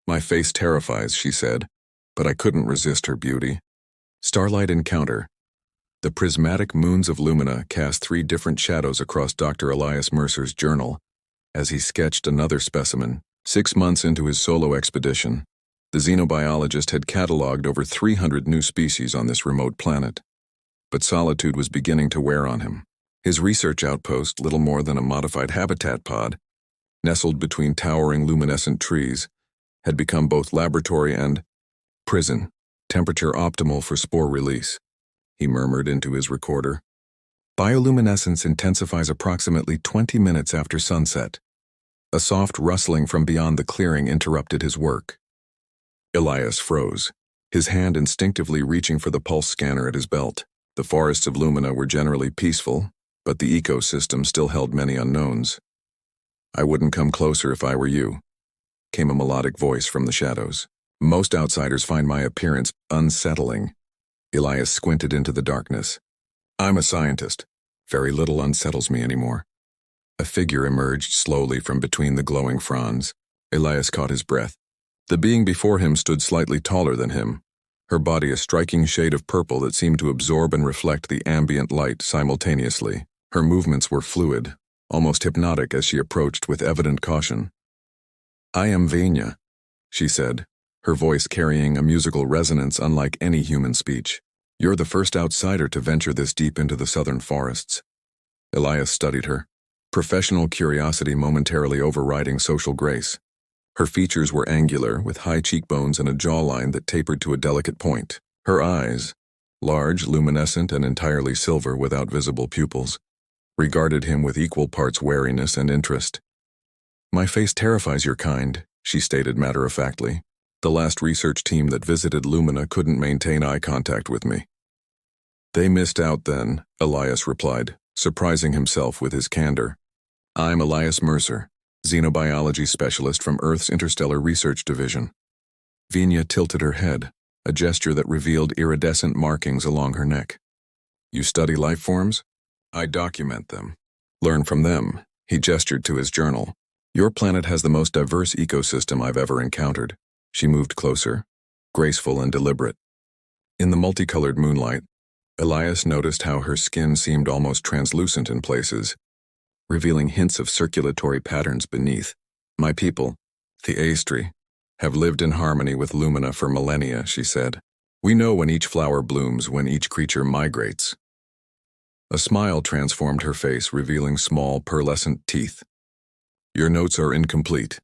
My face terrifies, she said, but I couldn't resist her beauty. Starlight encounter. The prismatic moons of Lumina cast 3 different shadows across Dr. Elias Mercer's journal as he sketched another specimen. 6 months into his solo expedition, the xenobiologist had catalogued over 300 new species on this remote planet. But solitude was beginning to wear on him. His research outpost, little more than a modified habitat pod, nestled between towering luminescent trees, had become both laboratory and prison, temperature optimal for spore release, he murmured into his recorder. Bioluminescence intensifies approximately 20 minutes after sunset. A soft rustling from beyond the clearing interrupted his work. Elias froze, his hand instinctively reaching for the pulse scanner at his belt. The forests of Lumina were generally peaceful, but the ecosystem still held many unknowns. I wouldn't come closer if I were you, came a melodic voice from the shadows. Most outsiders find my appearance unsettling. Elias squinted into the darkness. I'm a scientist. Very little unsettles me anymore. A figure emerged slowly from between the glowing fronds. Elias caught his breath. The being before him stood slightly taller than him, her body a striking shade of purple that seemed to absorb and reflect the ambient light simultaneously. Her movements were fluid, almost hypnotic as she approached with evident caution. I am Vanya, she said, her voice carrying a musical resonance unlike any human speech. You're the first outsider to venture this deep into the southern forests. Elias studied her, professional curiosity momentarily overriding social grace. Her features were angular, with high cheekbones and a jawline that tapered to a delicate point. Her eyes, large, luminescent, and entirely silver without visible pupils, regarded him with equal parts wariness and interest. My face terrifies your kind, she stated matter-of-factly. The last research team that visited Lumina couldn't maintain eye contact with me. They missed out then, Elias replied, surprising himself with his candor. I'm Elias Mercer, xenobiology specialist from Earth's Interstellar Research Division. Vanya tilted her head, a gesture that revealed iridescent markings along her neck. You study life forms? I document them. Learn from them, he gestured to his journal. Your planet has the most diverse ecosystem I've ever encountered. She moved closer, graceful and deliberate. In the multicolored moonlight, Elias noticed how her skin seemed almost translucent in places, revealing hints of circulatory patterns beneath. My people, the Aestri, have lived in harmony with Lumina for millennia, she said. We know when each flower blooms, when each creature migrates. A smile transformed her face, revealing small, pearlescent teeth. Your notes are incomplete.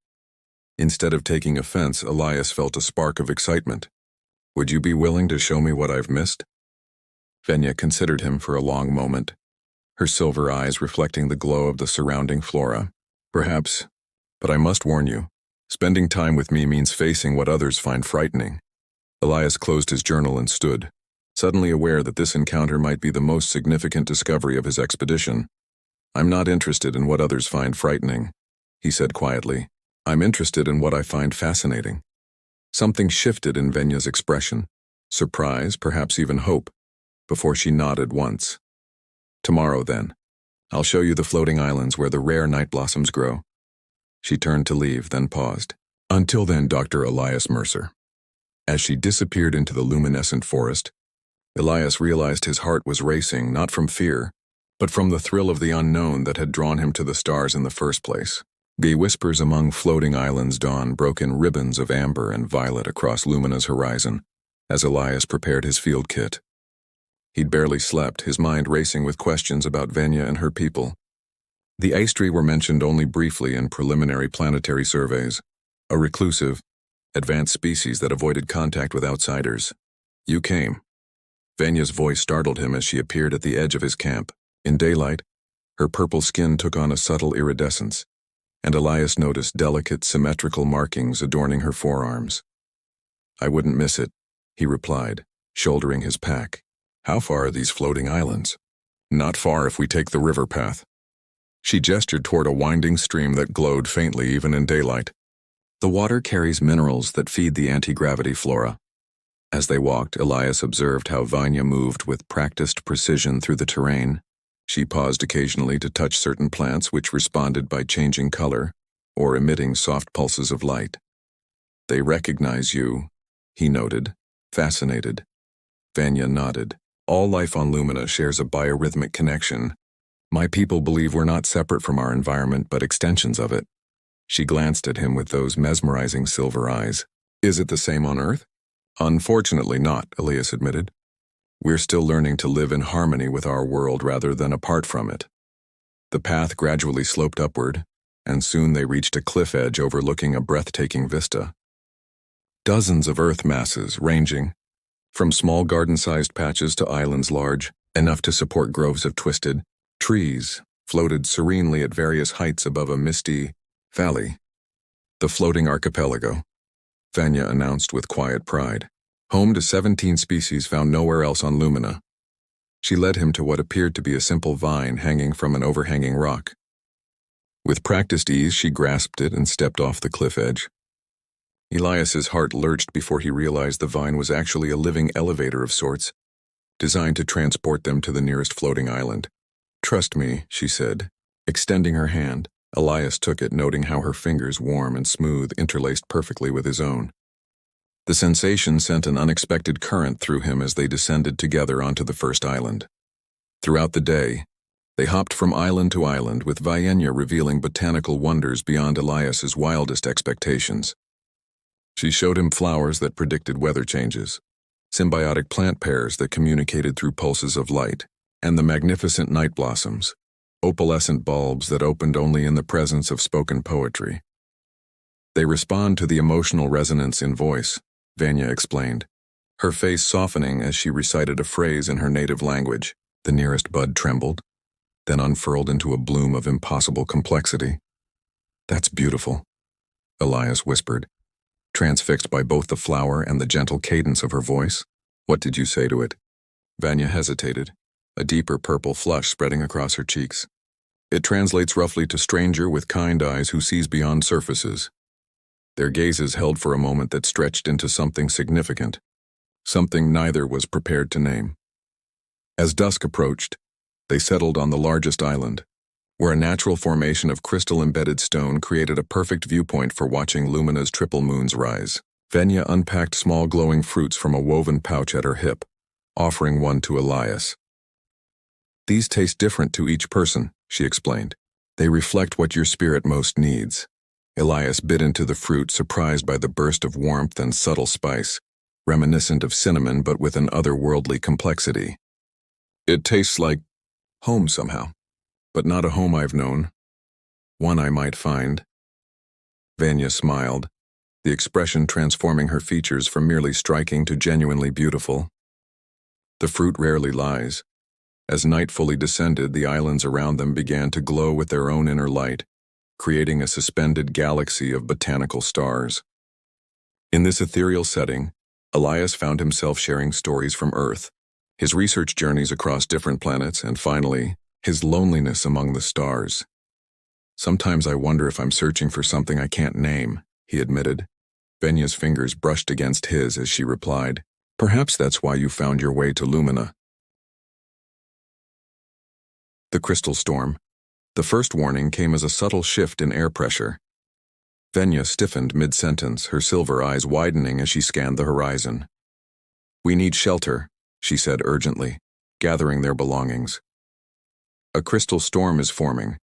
Instead of taking offense, Elias felt a spark of excitement. Would you be willing to show me what I've missed? Vanya considered him for a long moment, her silver eyes reflecting the glow of the surrounding flora. Perhaps, but I must warn you, spending time with me means facing what others find frightening. Elias closed his journal and stood, suddenly aware that this encounter might be the most significant discovery of his expedition. I'm not interested in what others find frightening, he said quietly. I'm interested in what I find fascinating. Something shifted in Vanya's expression, surprise, perhaps even hope, before she nodded once. Tomorrow, then. I'll show you the floating islands where the rare night blossoms grow. She turned to leave, then paused. Until then, Dr. Elias Mercer. As she disappeared into the luminescent forest, Elias realized his heart was racing, not from fear, but from the thrill of the unknown that had drawn him to the stars in the first place. The whispers among floating islands dawn broke in ribbons of amber and violet across Lumina's horizon, as Elias prepared his field kit. He'd barely slept, his mind racing with questions about Vanya and her people. The Aestri were mentioned only briefly in preliminary planetary surveys, a reclusive, advanced species that avoided contact with outsiders. You came. Vanya's voice startled him as she appeared at the edge of his camp. In daylight, her purple skin took on a subtle iridescence, and Elias noticed delicate, symmetrical markings adorning her forearms. I wouldn't miss it, he replied, shouldering his pack. How far are these floating islands? Not far if we take the river path. She gestured toward a winding stream that glowed faintly even in daylight. The water carries minerals that feed the anti-gravity flora. As they walked, Elias observed how Vanya moved with practiced precision through the terrain. She paused occasionally to touch certain plants which responded by changing color or emitting soft pulses of light. They recognize you, he noted, fascinated. Vanya nodded. All life on Lumina shares a biorhythmic connection. My people believe we're not separate from our environment but extensions of it. She glanced at him with those mesmerizing silver eyes. Is it the same on Earth? Unfortunately not, Elias admitted. We're still learning to live in harmony with our world rather than apart from it. The path gradually sloped upward, and soon they reached a cliff edge overlooking a breathtaking vista. Dozens of Earth masses, ranging from small garden-sized patches to islands large, enough to support groves of twisted trees, floated serenely at various heights above a misty valley. The floating archipelago, Vanya announced with quiet pride, home to 17 species found nowhere else on Lumina. She led him to what appeared to be a simple vine hanging from an overhanging rock. With practiced ease, she grasped it and stepped off the cliff edge. Elias's heart lurched before he realized the vine was actually a living elevator of sorts, designed to transport them to the nearest floating island. Trust me, she said, extending her hand. Elias took it, noting how her fingers, warm and smooth, interlaced perfectly with his own. The sensation sent an unexpected current through him as they descended together onto the first island. Throughout the day, they hopped from island to island, with Vanya revealing botanical wonders beyond Elias's wildest expectations. She showed him flowers that predicted weather changes, symbiotic plant pairs that communicated through pulses of light, and the magnificent night blossoms, opalescent bulbs that opened only in the presence of spoken poetry. They respond to the emotional resonance in voice, Vanya explained, her face softening as she recited a phrase in her native language. The nearest bud trembled, then unfurled into a bloom of impossible complexity. That's beautiful, Elias whispered, transfixed by both the flower and the gentle cadence of her voice. What did you say to it? Vanya hesitated, a deeper purple flush spreading across her cheeks. It translates roughly to stranger with kind eyes who sees beyond surfaces. Their gazes held for a moment that stretched into something significant, something neither was prepared to name. As dusk approached, they settled on the largest island, where a natural formation of crystal-embedded stone created a perfect viewpoint for watching Lumina's triple moons rise. Vanya unpacked small glowing fruits from a woven pouch at her hip, offering one to Elias. These taste different to each person, she explained. They reflect what your spirit most needs. Elias bit into the fruit, surprised by the burst of warmth and subtle spice, reminiscent of cinnamon but with an otherworldly complexity. It tastes like home somehow. But not a home I've known. One I might find. Vanya smiled, the expression transforming her features from merely striking to genuinely beautiful. The fruit rarely lies. As night fully descended, the islands around them began to glow with their own inner light, creating a suspended galaxy of botanical stars. In this ethereal setting, Elias found himself sharing stories from Earth, his research journeys across different planets, and finally, his loneliness among the stars. Sometimes I wonder if I'm searching for something I can't name, he admitted. Vanya's fingers brushed against his as she replied, Perhaps that's why you found your way to Lumina. The crystal storm. The first warning came as a subtle shift in air pressure. Vanya stiffened mid-sentence, her silver eyes widening as she scanned the horizon. We need shelter, she said urgently, gathering their belongings. A crystal storm is forming.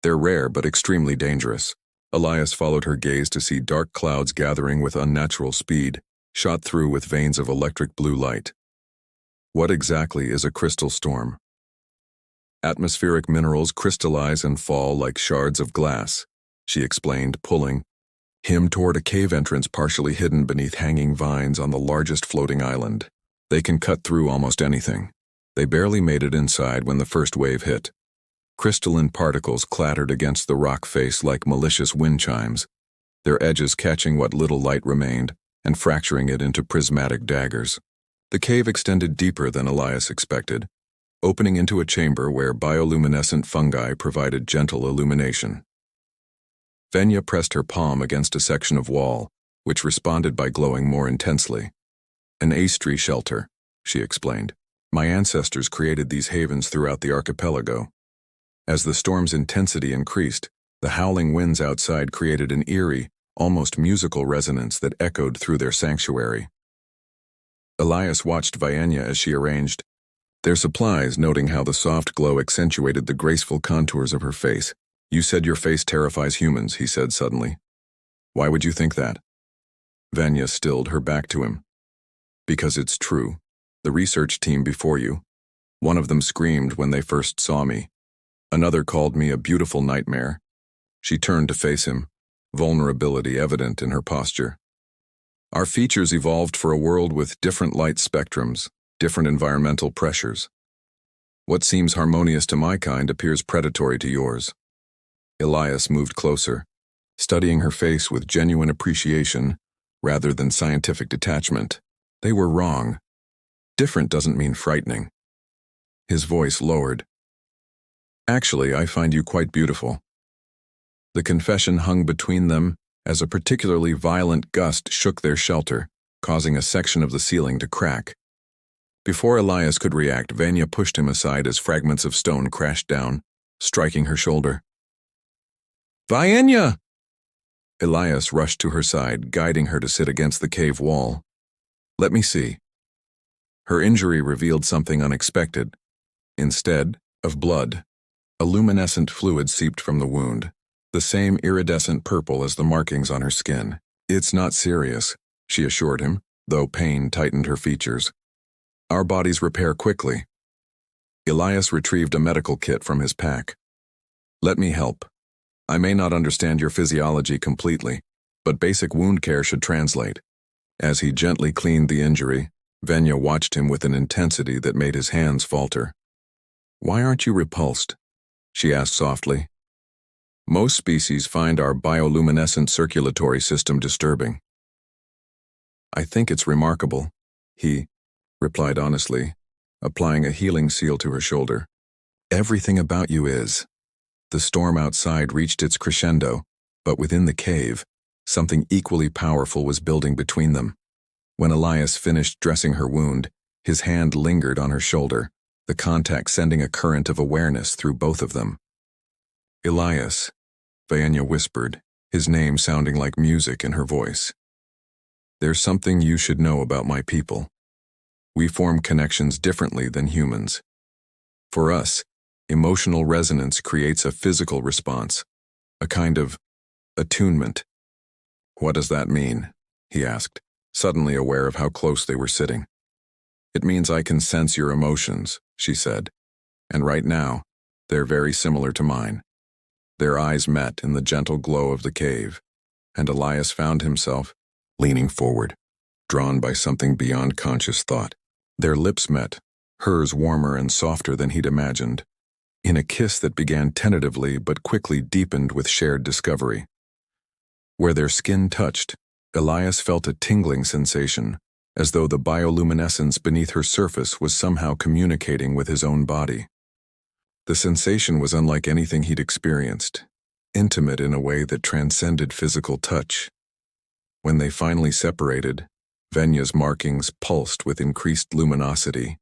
They're rare but extremely dangerous. Elias followed her gaze to see dark clouds gathering with unnatural speed, shot through with veins of electric blue light. What exactly is a crystal storm? Atmospheric minerals crystallize and fall like shards of glass, she explained, pulling him toward a cave entrance partially hidden beneath hanging vines on the largest floating island. They can cut through almost anything. They barely made it inside when the first wave hit. Crystalline particles clattered against the rock face like malicious wind chimes, their edges catching what little light remained and fracturing it into prismatic daggers. The cave extended deeper than Elias expected, opening into a chamber where bioluminescent fungi provided gentle illumination. Vanya pressed her palm against a section of wall, which responded by glowing more intensely. An aestry shelter, she explained. My ancestors created these havens throughout the archipelago. As the storm's intensity increased, the howling winds outside created an eerie, almost musical resonance that echoed through their sanctuary. Elias watched Vaenya as she arranged their supplies, noting how the soft glow accentuated the graceful contours of her face. "You said your face terrifies humans," he said suddenly. "Why would you think that?" Vaenya stilled, her back to him. "Because it's true. The research team before you. One of them screamed when they first saw me. Another called me a beautiful nightmare." She turned to face him, vulnerability evident in her posture. "Our features evolved for a world with different light spectrums, different environmental pressures. What seems harmonious to my kind appears predatory to yours." Elias moved closer, studying her face with genuine appreciation rather than scientific detachment. "They were wrong. Different doesn't mean frightening." His voice lowered. "Actually, I find you quite beautiful." The confession hung between them as a particularly violent gust shook their shelter, causing a section of the ceiling to crack. Before Elias could react, Vaenya pushed him aside as fragments of stone crashed down, striking her shoulder. "Vaenya!" Elias rushed to her side, guiding her to sit against the cave wall. "Let me see." Her injury revealed something unexpected. Instead of blood, a luminescent fluid seeped from the wound, the same iridescent purple as the markings on her skin. "It's not serious," she assured him, though pain tightened her features. "Our bodies repair quickly." Elias retrieved a medical kit from his pack. "Let me help. I may not understand your physiology completely, but basic wound care should translate." As he gently cleaned the injury, Vaenya watched him with an intensity that made his hands falter. "Why aren't you repulsed?" she asked softly. "Most species find our bioluminescent circulatory system disturbing." "I think it's remarkable," he replied honestly, applying a healing seal to her shoulder. "Everything about you is." The storm outside reached its crescendo, but within the cave, something equally powerful was building between them. When Elias finished dressing her wound, his hand lingered on her shoulder, the contact sending a current of awareness through both of them. "Elias," Vaenya whispered, his name sounding like music in her voice. "There's something you should know about my people. We form connections differently than humans. For us, emotional resonance creates a physical response, a kind of attunement." "What does that mean?" he asked, suddenly aware of how close they were sitting. "It means I can sense your emotions," she said, "and right now, they're very similar to mine." Their eyes met in the gentle glow of the cave, and Elias found himself leaning forward, drawn by something beyond conscious thought. Their lips met, hers warmer and softer than he'd imagined, in a kiss that began tentatively but quickly deepened with shared discovery. Where their skin touched, Elias felt a tingling sensation, as though the bioluminescence beneath her surface was somehow communicating with his own body. The sensation was unlike anything he'd experienced, intimate in a way that transcended physical touch. When they finally separated, Vanya's markings pulsed with increased luminosity,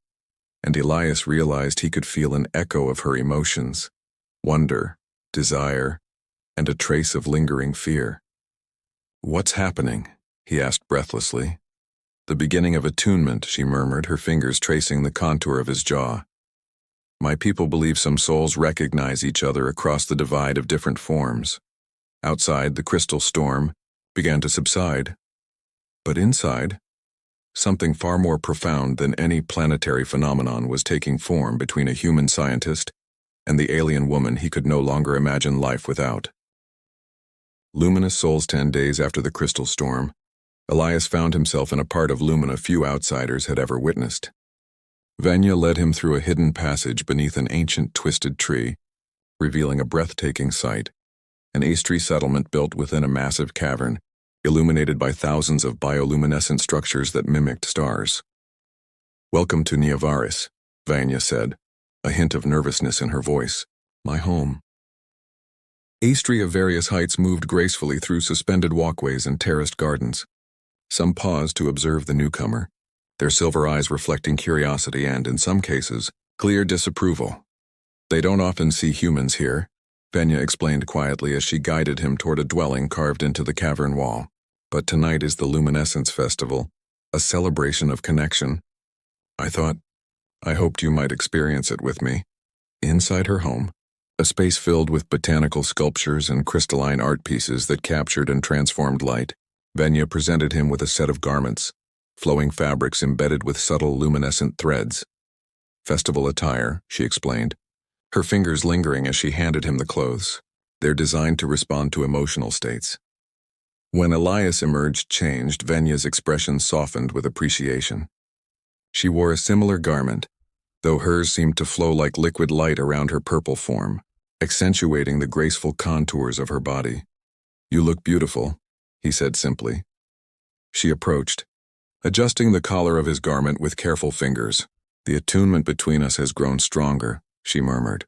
and Elias realized he could feel an echo of her emotions, wonder, desire, and a trace of lingering fear. "What's happening?" he asked breathlessly. "The beginning of attunement," she murmured, her fingers tracing the contour of his jaw. "My people believe some souls recognize each other across the divide of different forms." Outside, the crystal storm began to subside. But inside, something far more profound than any planetary phenomenon was taking form between a human scientist and the alien woman he could no longer imagine life without. Luminous souls 10 days after the crystal storm, Elias found himself in a part of Lumina few outsiders had ever witnessed. Vaenya led him through a hidden passage beneath an ancient twisted tree, revealing a breathtaking sight, an Astri settlement built within a massive cavern, illuminated by thousands of bioluminescent structures that mimicked stars. "Welcome to Niavaris," Vaenya said, a hint of nervousness in her voice. "My home." Astri of various heights moved gracefully through suspended walkways and terraced gardens. Some paused to observe the newcomer, their silver eyes reflecting curiosity and, in some cases, clear disapproval. "They don't often see humans here," Venya explained quietly as she guided him toward a dwelling carved into the cavern wall. But tonight is the Luminescence Festival, a celebration of connection. I hoped you might experience it with me. Inside her home, a space filled with botanical sculptures and crystalline art pieces that captured and transformed light, Venya presented him with a set of garments, flowing fabrics embedded with subtle luminescent threads. Festival attire, she explained, her fingers lingering as she handed him the clothes. They're designed to respond to emotional states. When Elias emerged changed, Venya's expression softened with appreciation. She wore a similar garment, though hers seemed to flow like liquid light around her purple form, accentuating the graceful contours of her body. You look beautiful, he said simply. She approached, adjusting the collar of his garment with careful fingers. The attunement between us has grown stronger, she murmured.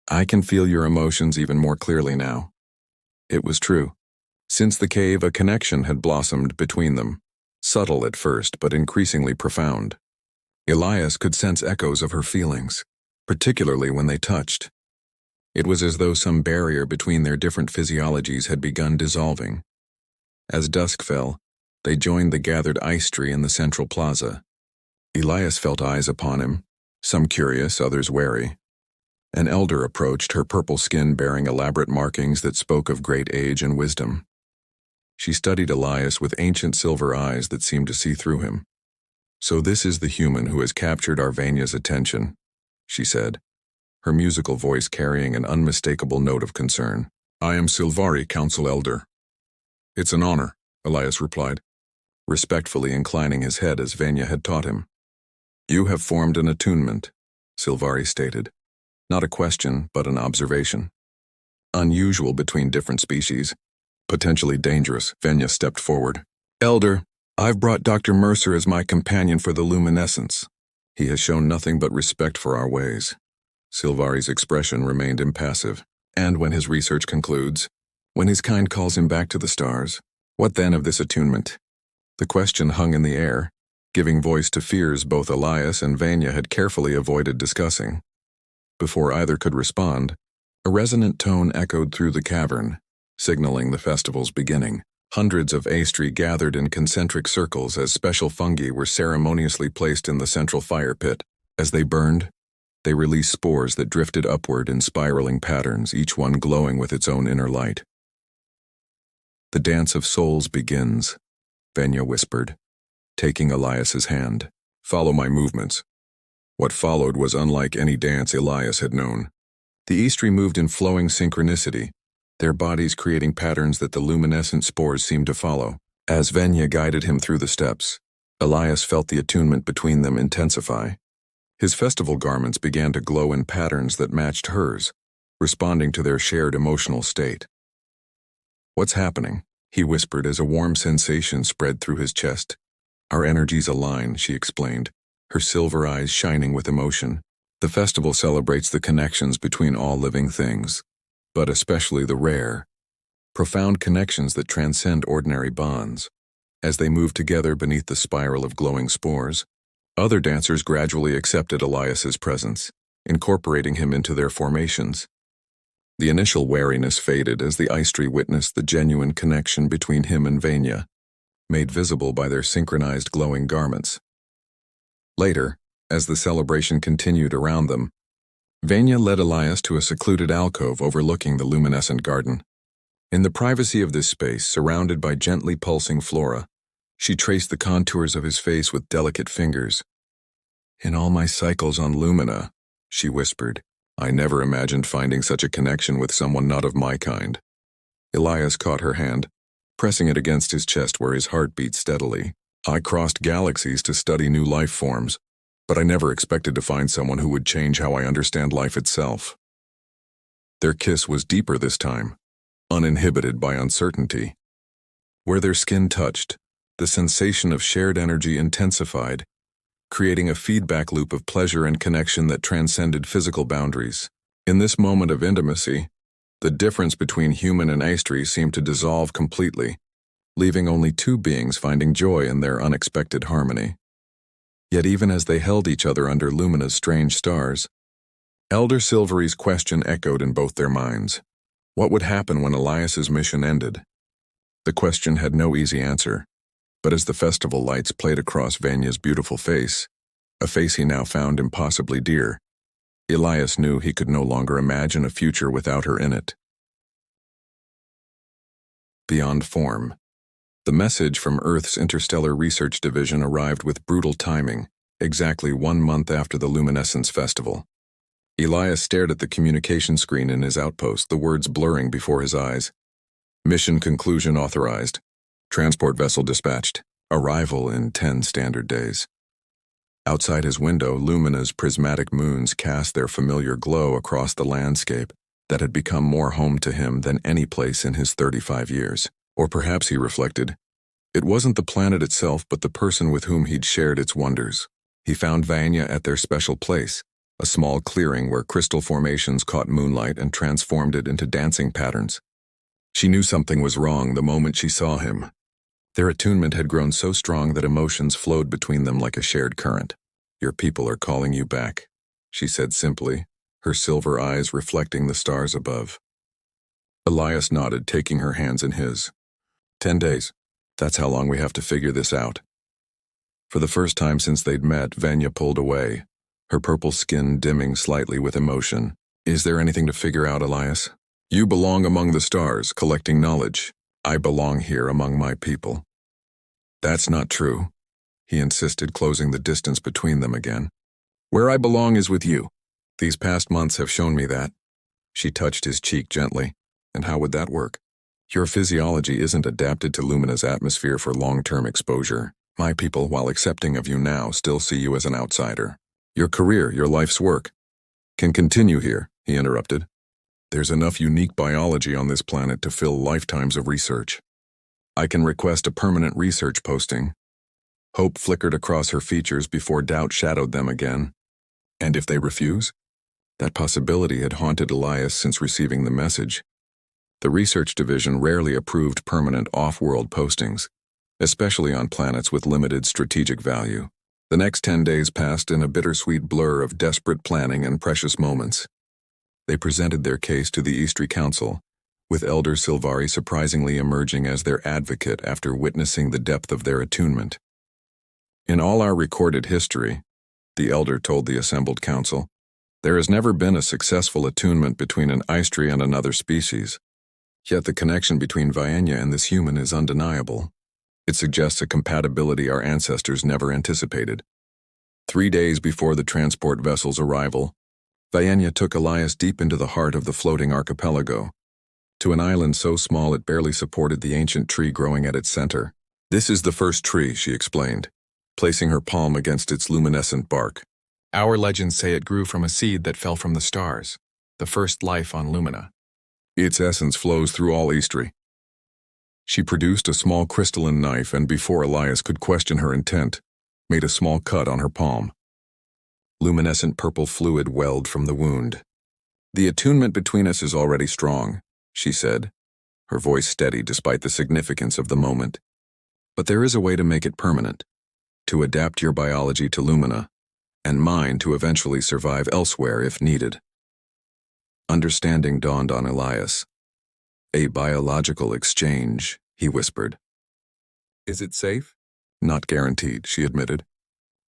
I can feel your emotions even more clearly now. It was true. Since the cave, a connection had blossomed between them, subtle at first but increasingly profound. Elias could sense echoes of her feelings, particularly when they touched. It was as though some barrier between their different physiologies had begun dissolving. As dusk fell, they joined the gathered ice tree in the central plaza. Elias felt eyes upon him, some curious, others wary. An elder approached, her purple skin bearing elaborate markings that spoke of great age and wisdom. She studied Elias with ancient silver eyes that seemed to see through him. So this is the human who has captured Venya's attention, she said, her musical voice carrying an unmistakable note of concern. I am Silvari, Council Elder. It's an honor, Elias replied, respectfully inclining his head as Venya had taught him. You have formed an attunement, Silvari stated. Not a question, but an observation. Unusual between different species. Potentially dangerous, Venya stepped forward. Elder, I've brought Dr. Mercer as my companion for the luminescence. He has shown nothing but respect for our ways. Silvari's expression remained impassive. And when his research concludes, when his kind calls him back to the stars, what then of this attunement? The question hung in the air, giving voice to fears both Elias and Venya had carefully avoided discussing. Before either could respond, a resonant tone echoed through the cavern, signaling the festival's beginning. Hundreds of Astri gathered in concentric circles as special fungi were ceremoniously placed in the central fire pit. As they burned, they released spores that drifted upward in spiraling patterns, each one glowing with its own inner light. The dance of souls begins, Venya whispered, taking Elias's hand. Follow my movements. What followed was unlike any dance Elias had known. The Astri moved in flowing synchronicity, their bodies creating patterns that the luminescent spores seemed to follow. As Venya guided him through the steps, Elias felt the attunement between them intensify. His festival garments began to glow in patterns that matched hers, responding to their shared emotional state. What's happening? He whispered as a warm sensation spread through his chest. Our energies align, she explained, her silver eyes shining with emotion. The festival celebrates the connections between all living things, but especially the rare, profound connections that transcend ordinary bonds. As they moved together beneath the spiral of glowing spores, other dancers gradually accepted Elias's presence, incorporating him into their formations. The initial wariness faded as the Istri witnessed the genuine connection between him and Venya, made visible by their synchronized glowing garments. Later, as the celebration continued around them, Venya led Elias to a secluded alcove overlooking the luminescent garden. In the privacy of this space, surrounded by gently pulsing flora, she traced the contours of his face with delicate fingers. In all my cycles on Lumina, she whispered, I never imagined finding such a connection with someone not of my kind. Elias caught her hand, pressing it against his chest where his heart beat steadily. I crossed galaxies to study new life forms, but I never expected to find someone who would change how I understand life itself. Their kiss was deeper this time, uninhibited by uncertainty. Where their skin touched, the sensation of shared energy intensified, creating a feedback loop of pleasure and connection that transcended physical boundaries. In this moment of intimacy, the difference between human and Astri seemed to dissolve completely, leaving only two beings finding joy in their unexpected harmony. Yet even as they held each other under Lumina's strange stars, Elder Silvery's question echoed in both their minds. What would happen when Elias's mission ended? The question had no easy answer, but as the festival lights played across Vanya's beautiful face, a face he now found impossibly dear, Elias knew he could no longer imagine a future without her in it. Beyond form. The message from Earth's Interstellar Research Division arrived with brutal timing, exactly 1 month after the Luminescence Festival. Elias stared at the communication screen in his outpost, the words blurring before his eyes. Mission conclusion authorized. Transport vessel dispatched. Arrival in 10 standard days. Outside his window, Lumina's prismatic moons cast their familiar glow across the landscape that had become more home to him than any place in his 35 years. Or perhaps, he reflected, it wasn't the planet itself but the person with whom he'd shared its wonders. He found Vanya at their special place, a small clearing where crystal formations caught moonlight and transformed it into dancing patterns. She knew something was wrong the moment she saw him. Their attunement had grown so strong that emotions flowed between them like a shared current. Your people are calling you back, she said simply, her silver eyes reflecting the stars above. Elias nodded, taking her hands in his. 10 days. That's how long we have to figure this out. For the first time since they'd met, Vanya pulled away, her purple skin dimming slightly with emotion. Is there anything to figure out, Elias? You belong among the stars, collecting knowledge. I belong here among my people. That's not true, he insisted, closing the distance between them again. Where I belong is with you. These past months have shown me that. She touched his cheek gently. And how would that work? Your physiology isn't adapted to Lumina's atmosphere for long-term exposure. My people, while accepting of you now, still see you as an outsider. Your career, your life's work, can continue here, he interrupted. There's enough unique biology on this planet to fill lifetimes of research. I can request a permanent research posting. Hope flickered across her features before doubt shadowed them again. And if they refuse? That possibility had haunted Elias since receiving the message. The research division rarely approved permanent off-world postings, especially on planets with limited strategic value. The next 10 days passed in a bittersweet blur of desperate planning and precious moments. They presented their case to the Eastry Council, with Elder Silvari surprisingly emerging as their advocate after witnessing the depth of their attunement. In all our recorded history, the Elder told the assembled council, there has never been a successful attunement between an Eastry and another species. Yet the connection between Vanya and this human is undeniable. It suggests a compatibility our ancestors never anticipated. 3 days before the transport vessel's arrival, Vanya took Elias deep into the heart of the floating archipelago, to an island so small it barely supported the ancient tree growing at its center. This is the first tree, she explained, placing her palm against its luminescent bark. Our legends say it grew from a seed that fell from the stars, the first life on Lumina. Its essence flows through all Eastry. She produced a small crystalline knife and, before Elias could question her intent, made a small cut on her palm. Luminescent purple fluid welled from the wound. The attunement between us is already strong, she said, her voice steady despite the significance of the moment. But there is a way to make it permanent, to adapt your biology to Lumina, and mine to eventually survive elsewhere if needed. Understanding dawned on Elias. A biological exchange, he whispered. Is it safe? Not guaranteed, she admitted.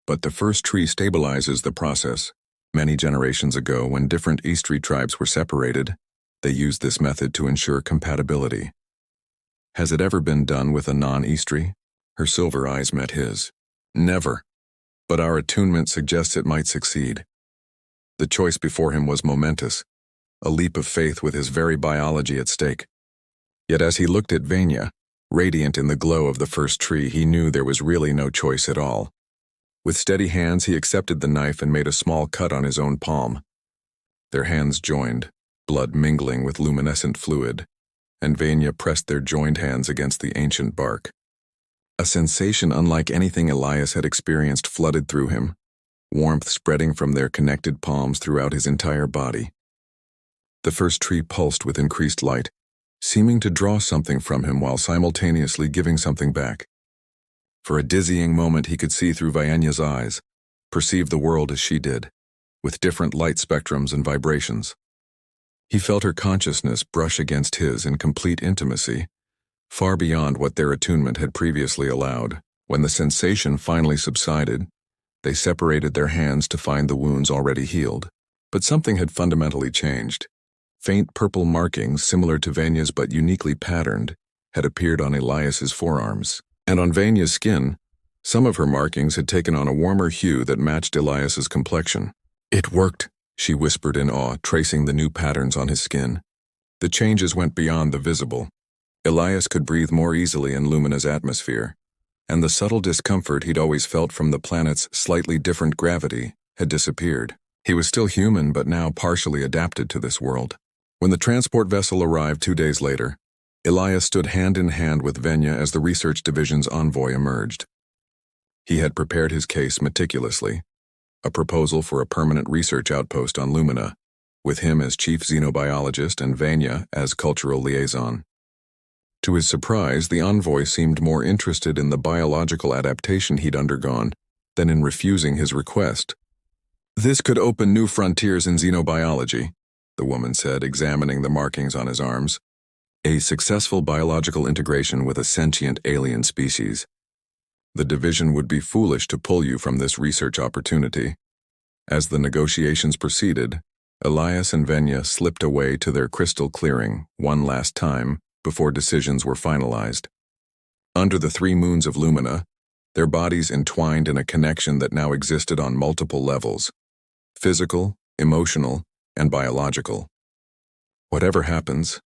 But the first tree stabilizes the process. Many generations ago, when different Eastry tribes were separated, they used this method to ensure compatibility. Has it ever been done with a non-Eastry? Her silver eyes met his. Never. But our attunement suggests it might succeed. The choice before him was momentous, a leap of faith with his very biology at stake. Yet as he looked at Vanya, radiant in the glow of the first tree, he knew there was really no choice at all. With steady hands, he accepted the knife and made a small cut on his own palm. Their hands joined, blood mingling with luminescent fluid, and Vanya pressed their joined hands against the ancient bark. A sensation unlike anything Elias had experienced flooded through him, warmth spreading from their connected palms throughout his entire body. The first tree pulsed with increased light, seeming to draw something from him while simultaneously giving something back. For a dizzying moment he could see through Vanya's eyes, perceive the world as she did, with different light spectrums and vibrations. He felt her consciousness brush against his in complete intimacy, far beyond what their attunement had previously allowed. When the sensation finally subsided, they separated their hands to find the wounds already healed. But something had fundamentally changed. Faint purple markings, similar to Vanya's but uniquely patterned, had appeared on Elias's forearms. And on Vanya's skin, some of her markings had taken on a warmer hue that matched Elias's complexion. "It worked," she whispered in awe, tracing the new patterns on his skin. The changes went beyond the visible. Elias could breathe more easily in Lumina's atmosphere, and the subtle discomfort he'd always felt from the planet's slightly different gravity had disappeared. He was still human, but now partially adapted to this world. When the transport vessel arrived 2 days later, Elias stood hand in hand with Venya as the research division's envoy emerged. He had prepared his case meticulously, a proposal for a permanent research outpost on Lumina, with him as chief xenobiologist and Venya as cultural liaison. To his surprise, the envoy seemed more interested in the biological adaptation he'd undergone than in refusing his request. "This could open new frontiers in xenobiology," the woman said, examining the markings on his arms. "A successful biological integration with a sentient alien species. The division would be foolish to pull you from this research opportunity." As the negotiations proceeded, Elias and Venya slipped away to their crystal clearing one last time before decisions were finalized. Under the 3 moons of Lumina, their bodies entwined in a connection that now existed on multiple levels: physical, emotional, and biological. "Whatever happens,"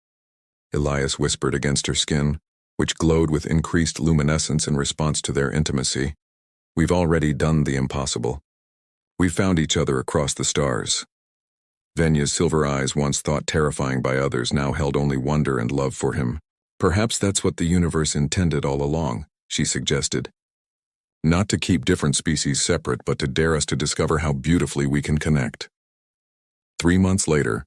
Elias whispered against her skin, which glowed with increased luminescence in response to their intimacy, "we've already done the impossible. We've found each other across the stars." Venya's silver eyes, once thought terrifying by others, now held only wonder and love for him. "Perhaps that's what the universe intended all along," she suggested. "Not to keep different species separate, but to dare us to discover how beautifully we can connect." 3 months later,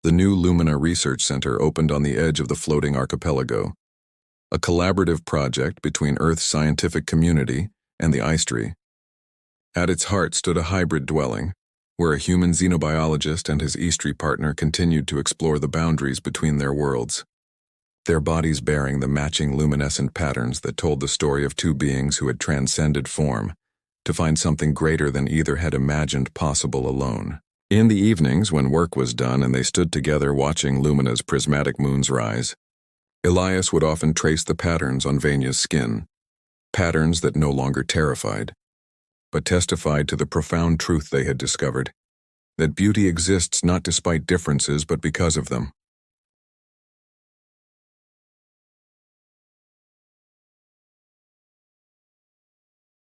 the new Lumina Research Center opened on the edge of the floating archipelago, a collaborative project between Earth's scientific community and the Eistry. At its heart stood a hybrid dwelling, where a human xenobiologist and his Eistry partner continued to explore the boundaries between their worlds, their bodies bearing the matching luminescent patterns that told the story of 2 beings who had transcended form to find something greater than either had imagined possible alone. In the evenings, when work was done and they stood together watching Lumina's prismatic moons rise, Elias would often trace the patterns on Vanya's skin, patterns that no longer terrified, but testified to the profound truth they had discovered, that beauty exists not despite differences but because of them.